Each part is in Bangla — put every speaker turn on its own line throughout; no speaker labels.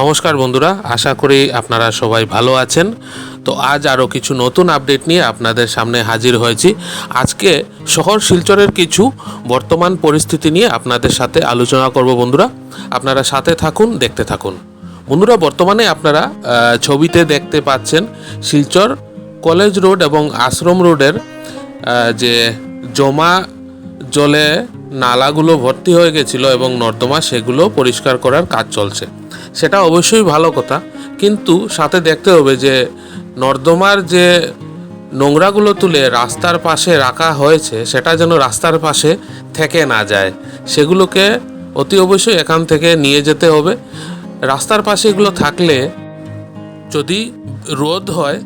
নমস্কার বন্ধুরা, আশা করি আপনারা সবাই ভালো আছেন। তো আজ আরও কিছু নতুন আপডেট নিয়ে আপনাদের সামনে হাজির হয়েছি। আজকে শহর শিলচরের কিছু বর্তমান পরিস্থিতি নিয়ে আপনাদের সাথে আলোচনা করব বন্ধুরা। আপনারা সাথে থাকুন, দেখতে থাকুন। বন্ধুরা, বর্তমানে আপনারা ছবিতে দেখতে পাচ্ছেন শিলচর কলেজ রোড এবং আশ্রম রোডের যে জমা জলে নালাগুলো ভর্তি হয়ে গেছিলো এবং নর্দমা, সেগুলো পরিষ্কার করার কাজ চলছে। সেটা অবশ্যই ভালো কথা, কিন্তু সাথে দেখতে হবে যে নর্দমার যে নোংরাগুলো তুলে রাস্তার পাশে রাখা হয়েছে সেটা যেন রাস্তার পাশে থেকে না যায়। সেগুলোকে অতি অবশ্যই এখান থেকে নিয়ে যেতে হবে। রাস্তার পাশে এগুলো থাকলে যদি রোদ হয়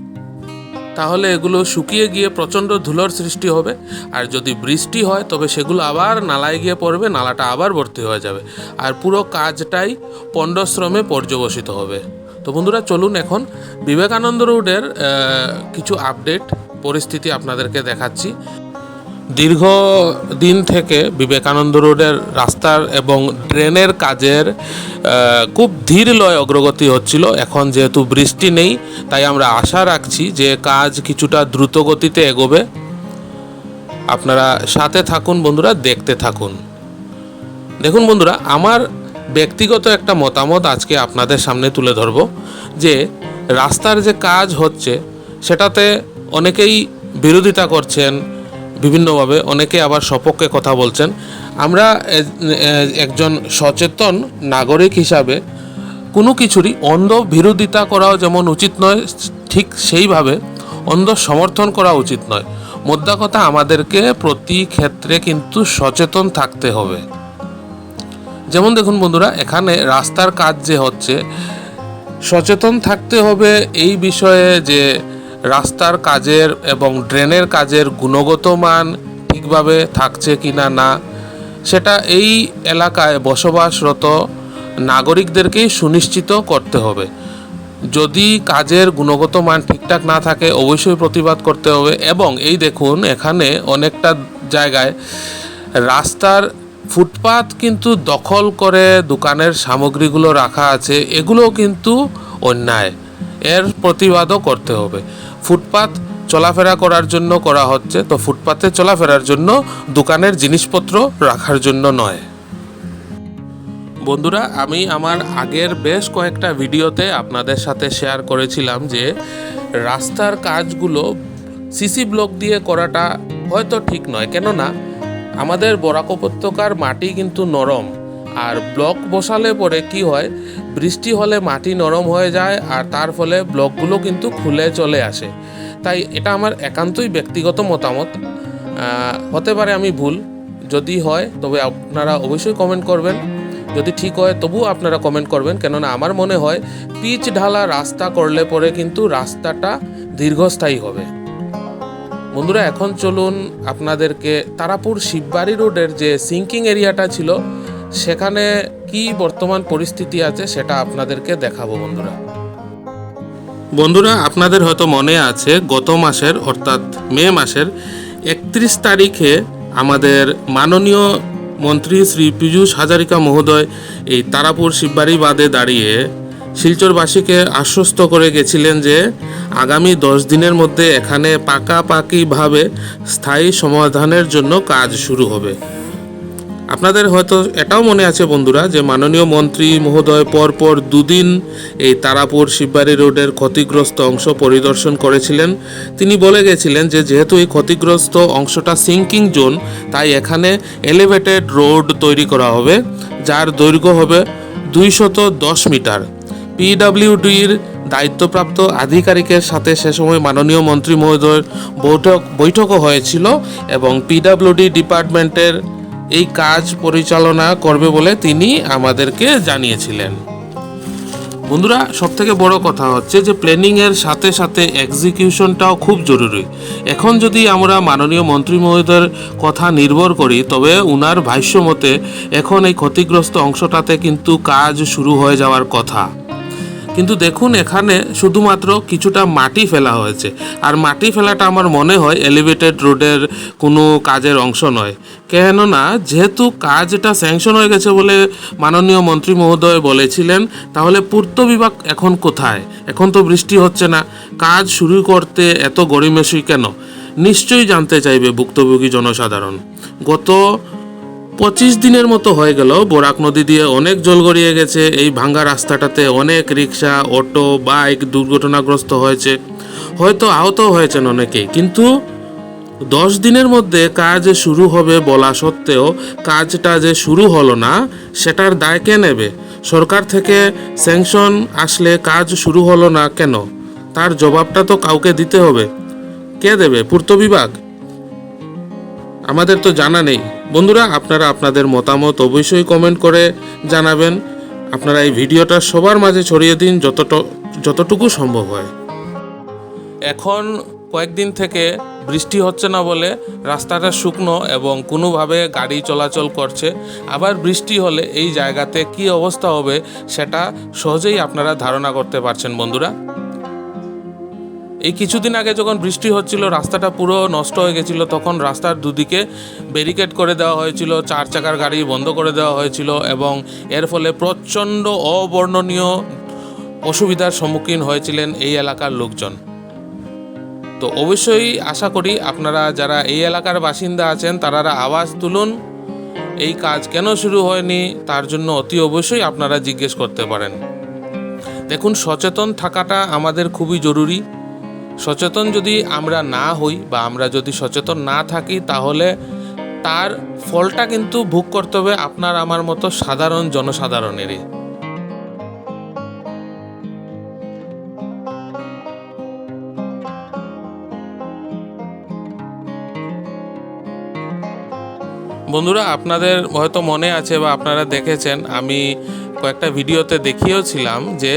তাহলে এগুলো শুকিয়ে গিয়ে প্রচণ্ড ধুলোর সৃষ্টি হবে, আর যদি বৃষ্টি হয় তবে সেগুলো আবার নালায় গিয়ে পড়বে, নালাটা আবার ভর্তি হয়ে যাবে, আর পুরো কাজটাই পণ্ডশ্রমে পর্যবসিত হবে। তো বন্ধুরা, চলুন এখন বিবেকানন্দ রোডের কিছু আপডেট পরিস্থিতি আপনাদেরকে দেখাচ্ছি। দীর্ঘদিন থেকে বিবেকানন্দ রোডের রাস্তার এবং ড্রেনের কাজের খুব ধীর লয় অগ্রগতি হচ্ছিল। এখন যেহেতু বৃষ্টি নেই, তাই আমরা আশা রাখছি যে কাজ কিছুটা দ্রুত গতিতে এগোবে। আপনারা সাথে থাকুন বন্ধুরা, দেখতে থাকুন। দেখুন বন্ধুরা, আমার ব্যক্তিগত একটা মতামত আজকে আপনাদের সামনে তুলে ধরব যে রাস্তার যে কাজ হচ্ছে সেটাতে অনেকেই বিরোধিতা করছেন বিভিন্নভাবে, অনেকে আবার সপক্ষে কথা বলছেন। আমরা একজন সচেতন নাগরিক হিসাবে কোনো কিছুরই অন্ধ বিরোধিতা করাও যেমন উচিত নয়, ঠিক সেইভাবে অন্ধ সমর্থন করা উচিত নয়। মোদ্দা কথা, আমাদেরকে প্রতি ক্ষেত্রে কিন্তু সচেতন থাকতে হবে। যেমন দেখুন বন্ধুরা, এখানে রাস্তার কাজ যে হচ্ছে, সচেতন থাকতে হবে এই বিষয়ে যে রাস্তার কাজের এবং ড্রেনের কাজের গুণগত মান ঠিকভাবে থাকছে কি না, সেটা এই এলাকায় বসবাসরত নাগরিকদেরকেই সুনিশ্চিত করতে হবে। যদি কাজের গুণগত মান ঠিকঠাক না থাকে অবশ্যই প্রতিবাদ করতে হবে। এবং এই দেখুন, এখানে অনেকটা জায়গায় রাস্তার ফুটপাত কিন্তু দখল করে দোকানের সামগ্রীগুলো রাখা আছে, এগুলো কিন্তু অন্যায়, এর প্রতিবাদও করতে হবে। ফুটপাত চলাফেরা করার জন্য করা হচ্ছে, তো ফুটপাতে চলাফেরার জন্য, দোকানের জিনিসপত্র রাখার জন্য নয়। বন্ধুরা, আমি আমার আগের বেশ কয়েকটা ভিডিওতে আপনাদের সাথে শেয়ার করেছিলাম যে রাস্তার কাজগুলো সিসি ব্লক দিয়ে করাটা হয়তো ঠিক নয়, কেননা আমাদের বরাক উপত্যকার মাটি কিন্তু নরম, আর ব্লক বসালে পরে কি হয়, বৃষ্টি হলে মাটি নরম হয়ে যায় আর তার ফলে ব্লকগুলো কিন্তু খুলে চলে আসে। তাই এটা আমার একান্তই ব্যক্তিগত মতামত, হতে পারে আমি ভুল। যদি হয় তবে আপনারা অবশ্যই কমেন্ট করবেন, যদি ঠিক হয় তবুও আপনারা কমেন্ট করবেন, কেননা আমার মনে হয় পিচ ঢালা রাস্তা করলে পরে কিন্তু রাস্তাটা দীর্ঘস্থায়ী হবে। বন্ধুরা, এখন চলুন আপনাদেরকে তারাপুর শিববাড়ি রোডের যে সিঙ্কিং এরিয়াটা ছিল সেখানে কি বর্তমান পরিস্থিতি আছে সেটা আপনাদেরকে দেখাবো। বন্ধুরা, আপনাদের হয়তো মনে আছে গত মাসের অর্থাৎ মে মাসের 31 তারিখে আমাদের মাননীয় মন্ত্রী শ্রী পীযূষ হাজারিকা মহোদয় এই তারাপুর শিববাড়ি বাঁধে দাঁড়িয়ে শিলচরবাসীকে আশ্বস্ত করে গেছিলেন যে আগামী 10 দিনের মধ্যে এখানে পাকাপাকিভাবে স্থায়ী সমাধানের জন্য কাজ শুরু হবে। আপনাদের হয়তো এটাও মনে আছে বন্ধুরা যে মাননীয় মন্ত্রী মহোদয় পরপর 2 দিন এই তারাপুর শিববাড়ি রোডের ক্ষতিগ্রস্ত অংশ পরিদর্শন করেছিলেন। তিনি বলে গেছিলেন যে যেহেতু এই ক্ষতিগ্রস্ত অংশটা সিঙ্কিং জোন, তাই এখানে এলিভেটেড রোড তৈরি করা হবে, যার দৈর্ঘ্য হবে 210 মিটার। পিডব্লিউডির দায়িত্বপ্রাপ্ত আধিকারিকের সাথে সে সময় মাননীয় মন্ত্রী মহোদয়ের বৈঠকও হয়েছিল এবং পিডব্লিউডি ডিপার্টমেন্টের এই কাজ পরিচালনা করবে বলে তিনি আমাদেরকে জানিয়েছিলেন। বন্ধুরা, সবথেকে বড় কথা হচ্ছে যে প্ল্যানিংয়ের সাথে সাথে এক্সিকিউশনটাও খুব জরুরি। এখন যদি আমরা মাননীয় মন্ত্রী মহোদয়ের কথা নির্ভর করি তবে উনার ভাষ্য মতে এখন এই ক্ষতিগ্রস্ত অংশটাতে কিন্তু কাজ শুরু হয়ে যাওয়ার কথা, কিন্তু দেখুন এখানে শুধুমাত্র কিছুটা মাটি ফেলা হয়েছে, আর মাটি ফেলাটা আমার মনে হয় এলিভেটেড রোডের কোনো কাজের অংশ নয়। কেননা যেহেতু কাজটা স্যাংশন হয়ে গেছে বলে মাননীয় মন্ত্রী মহোদয় বলেছিলেন, তাহলে পূর্ত বিভাগ এখন কোথায়? এখন তো বৃষ্টি হচ্ছে না, কাজ শুরু করতে এত গড়িমসি কেন? নিশ্চয়ই জানতে চাইবে ভুক্তভোগী জনসাধারণ। গত 25 দিনের মতো হয়ে গেল বরাক নদী দিয়ে অনেক জল গড়িয়ে গেছে। এই ভাঙ্গা রাস্তাটাতে অনেক রিক্সা, অটো, বাইক দুর্ঘটনাগ্রস্ত হয়েছে, হয়তো আহত হয়েছেন অনেকেই। কিন্তু 10 দিনের মধ্যে কাজ শুরু হবে বলা সত্ত্বেও কাজটা যে শুরু হলো না, সেটার দায় কে নেবে? সরকার থেকে স্যাংশন আসলে কাজ শুরু হলো না কেন, তার জবাবটা তো কাউকে দিতে হবে। কে দেবে? পূর্ত বিভাগ? আমাদের তো জানা নেই। বন্ধুরা, আপনারা আপনাদের মতামত অবশ্যই কমেন্ট করে জানাবেন। আপনারা এই ভিডিওটা সবার মাঝে ছড়িয়ে দিন যতটুকু সম্ভব হয়। এখন কয়েকদিন থেকে বৃষ্টি হচ্ছে না বলে রাস্তাটা শুকনো এবং কোনোভাবে গাড়ি চলাচল করছে। আবার বৃষ্টি হলে এই জায়গাতে কি অবস্থা হবে সেটা সহজেই আপনারা ধারণা করতে পারছেন। বন্ধুরা, এই কিছুদিন আগে যখন বৃষ্টি হচ্ছিল, রাস্তাটা পুরো নষ্ট হয়ে গেছিল, তখন রাস্তার দুদিকে ব্যারিকেড করে দেওয়া হয়েছিল, 4 চাকার গাড়ি বন্ধ করে দেওয়া হয়েছিল এবং এর ফলে প্রচণ্ড অবর্ণনীয় অসুবিধার সম্মুখীন হয়েছিলেন এই এলাকার লোকজন। তো অবশ্যই আশা করি আপনারা যারা এই এলাকার বাসিন্দা আছেন তারা আওয়াজ তুলুন। এই কাজ কেন শুরু হয়নি তার জন্য অতি অবশ্যই আপনারা জিজ্ঞেস করতে পারেন। দেখুন, সচেতন থাকাটা আমাদের খুবই জরুরি। সচেতন যদি আমরা না হই বা আমরা যদি সচেতন না থাকি, তাহলে তার ফলটা কিন্তু ভোগ করতে হবে আপনার আমার মতো সাধারণ জনসাধারণেরই। বন্ধুরা, আপনাদের হয়তো মনে আছে বা আপনারা দেখেছেন, আমি কয়েকটা ভিডিওতে দেখিয়েছিলাম যে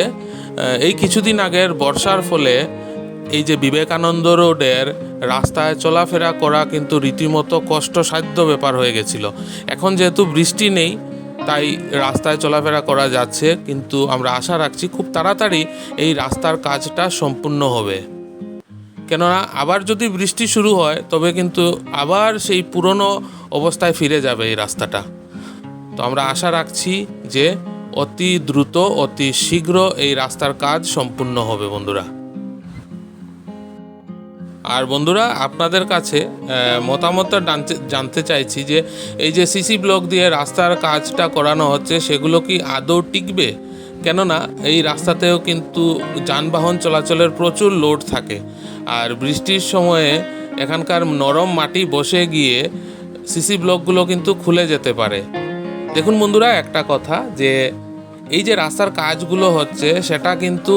এই কিছুদিন আগের বর্ষার ফলে এই যে বিবেকানন্দ রোডের রাস্তায় চলাফেরা করা কিন্তু রীতিমতো কষ্টসাধ্য ব্যাপার হয়ে গেছিল। এখন যেহেতু বৃষ্টি নেই, তাই রাস্তায় চলাফেরা করা যাচ্ছে, কিন্তু আমরা আশা রাখছি খুব তাড়াতাড়ি এই রাস্তার কাজটা সম্পূর্ণ হবে। কেননা আবার যদি বৃষ্টি শুরু হয় তবে কিন্তু আবার সেই পুরনো অবস্থায় ফিরে যাবে এই রাস্তাটা। তো আমরা আশা রাখছি যে অতি দ্রুত, অতি শীঘ্র এই রাস্তার কাজ সম্পূর্ণ হবে বন্ধুরা। আর বন্ধুরা, আপনাদের কাছে মতামতটা জানতে চাইছি যে এই যে সিসি ব্লক দিয়ে রাস্তার কাজটা করানো হচ্ছে, সেগুলো কি আদৌ টিকবে? কেননা এই রাস্তাতেও কিন্তু যানবাহন চলাচলের প্রচুর লোড থাকে, আর বৃষ্টির সময়ে এখানকার নরম মাটি বসে গিয়ে সিসি ব্লকগুলো কিন্তু খুলে যেতে পারে। দেখুন বন্ধুরা, একটা কথা, যে এই যে রাস্তার কাজগুলো হচ্ছে সেটা কিন্তু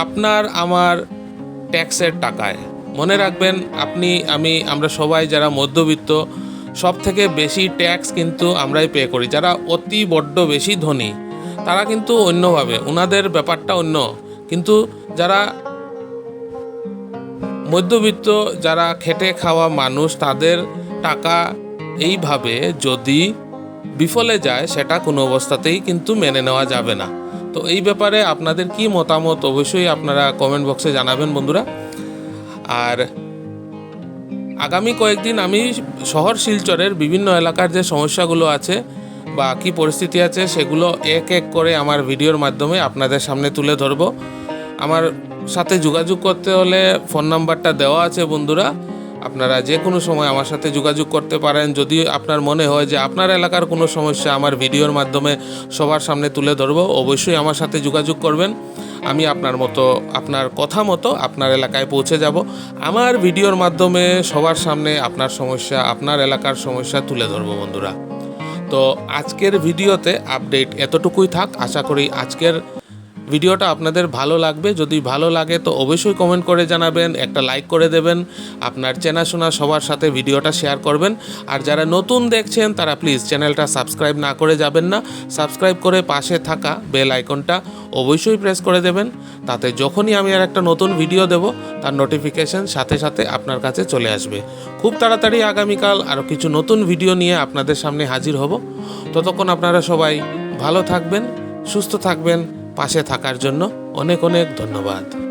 আপনার আমার ট্যাক্সের টাকায়। মনে রাখবেন, আপনি, আমি, আমরা সবাই যারা মধ্যবিত্ত, সব থেকে বেশি ট্যাক্স কিন্তু আমরাই পে করি। যারা অতি বড্ড বেশি ধনী তারা কিন্তু অন্যভাবে, ওনাদের ব্যাপারটা অন্য। কিন্তু যারা মধ্যবিত্ত, যারা খেটে খাওয়া মানুষ, তাদের টাকা এইভাবে যদি বিফলে যায়, সেটা কোনো অবস্থাতেই কিন্তু মেনে নেওয়া যাবে না। তো এই ব্যাপারে আপনাদের কি মতামত অবশ্যই আপনারা কমেন্ট বক্সে জানাবেন বন্ধুরা। আর আগামী কয়েকদিন আমি শহর শিলচরের বিভিন্ন এলাকার যে সমস্যাগুলো আছে বা কী পরিস্থিতি আছে, সেগুলো এক এক করে আমার ভিডিওর মাধ্যমে আপনাদের সামনে তুলে ধরব। আমার সাথে যোগাযোগ করতে হলে ফোন নাম্বারটা দেওয়া আছে বন্ধুরা, আপনারা যে কোনো সময় আমার সাথে যোগাযোগ করতে পারেন। যদি আপনার মনে হয় যে আপনার এলাকার কোনো সমস্যা আমার ভিডিওর মাধ্যমে সবার সামনে তুলে ধরব, অবশ্যই আমার সাথে যোগাযোগ করবেন। আমি আপনার কথা মতো আপনার এলাকায় পৌঁছে যাব। আমার ভিডিওর মাধ্যমে সবার সামনে আপনার সমস্যা, আপনার এলাকার সমস্যা তুলে ধরব বন্ধুরা। তো আজকের ভিডিওতে আপডেট এতটুকুই থাক। আশা করি আজকের ভিডিওটা আপনাদের ভালো লাগবে। যদি ভালো লাগে তো অবশ্যই কমেন্ট করে জানাবেন, একটা লাইক করে দেবেন, আপনার চেনাশোনা সবার সাথে ভিডিওটা শেয়ার করবেন। আর যারা নতুন দেখছেন তারা প্লিজ চ্যানেলটা সাবস্ক্রাইব না করে যাবেন না। সাবস্ক্রাইব করে পাশে থাকা বেল আইকনটা অবশ্যই প্রেস করে দেবেন, তাতে যখনই আমি আর একটা নতুন ভিডিও দেব তার নোটিফিকেশন সাথে সাথে আপনার কাছে চলে আসবে। খুব তাড়াতাড়ি আগামীকাল আরও কিছু নতুন ভিডিও নিয়ে আপনাদের সামনে হাজির হব। ততক্ষণ আপনারা সবাই ভালো থাকবেন, সুস্থ থাকবেন। পাশে থাকার জন্য অনেক অনেক ধন্যবাদ।